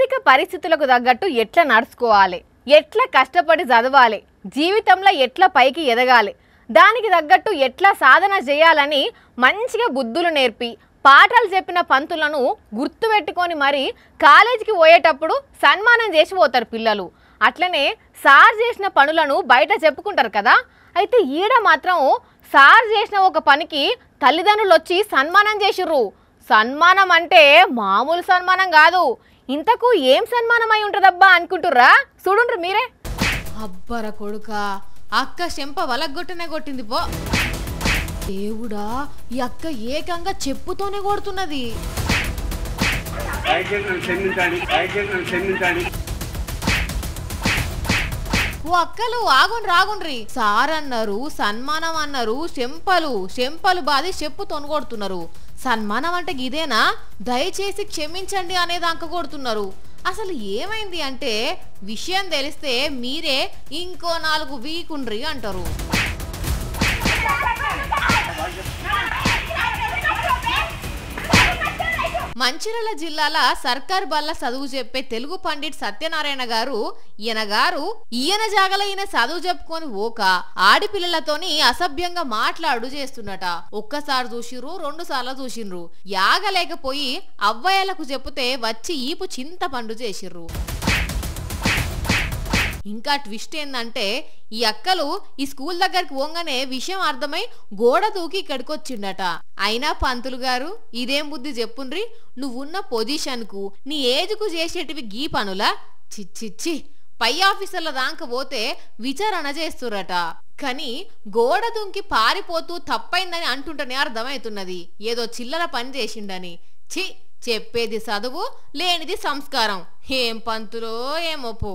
ఆర్థిక పరిస్థితులకు తగ్గట్టు ఎట్లా నడుచుకోవాలి, ఎట్లా కష్టపడి చదవాలి, జీవితంలో ఎట్లా పైకి ఎదగాలి, దానికి తగ్గట్టు ఎట్లా సాధన చేయాలని మంచిగా బుద్ధులు నేర్పి పాఠాలు చెప్పిన పంతులను గుర్తుపెట్టుకొని మరి కాలేజీకి పోయేటప్పుడు సన్మానం చేసి పోతారు పిల్లలు. అట్లనే సార్ చేసిన పనులను బయట చెప్పుకుంటారు కదా. అయితే ఈడ మాత్రం సార్ చేసిన ఒక పనికి తల్లిదండ్రులు వచ్చి సన్మానం చేసిర్రు. సన్మానం అంటే మామూలు సన్మానం కాదు. ఇంతకు ఏం సన్మానం అయి ఉంటుందబ్బా అనుకుంటుర్రా? చూడుండ్రు మీరే. అబ్బర కొడుక, అక్క చెంప వలగొట్టనే కొట్టింది పో. దేవుడా, ఈ అక్క ఏకంగా చెప్పుతోనే కొడుతున్నది. ఓ అక్కలు ఆగుండ్రి. సార్ అన్నారు, సన్మానం అన్నారు, చెంపలు బాది చెప్పుతోని కొడుతున్నారు. సన్మానం అంటే ఇదేనా? దయచేసి క్షమించండి అనేది అంక కొడుతున్నారు. అసలు ఏమైంది అంటే విషయం తెలిస్తే మీరే ఇంకో 4 వీకుండ్రి అంటారు. మంచిర్యాల జిల్లాల సర్కార్ బల్ల చదువు చెప్పే తెలుగు పండిట్ సత్యనారాయణ గారు ఈయన జాగల ఈయన చదువు చెప్పుకొని ఓక ఆడిపిల్లలతోని అసభ్యంగా మాట్లాడు చేస్తున్నట. ఒక్కసారి చూసిర్రు, 2 సార్లు చూసిండ్రు. యాగలేకపోయి అవ్వయ్యలకు చెప్తే వచ్చి ఈపు చింతపండు చేసిర్రు. ఇంకా ట్విస్ట్ ఏందంటే ఈ అక్కలు ఈ స్కూల్ దగ్గరికి పోగానే విషయం అర్థమై గోడ దూకి ఇక్కడికి వచ్చిండట. అయినా పంతులు గారు ఇదేం బుద్ధి చెప్పుండ్రి, నువ్వున్న పొజిషన్ కు నీ ఏజ్ కు చేసేటివి గీ పనులా? చిచ్చిచ్చి, పై ఆఫీసర్ల దాకా పోతే విచారణ చేస్తురట. కానీ గోడ దుంకి పారిపోతూ తప్పైందని అంటుంటేనే అర్థమవుతున్నది ఏదో చిల్లర పని చేసిండని. చి, చెప్పేది చదువు, లేనిది సంస్కారం. ఏం పంతులో ఏమో పో.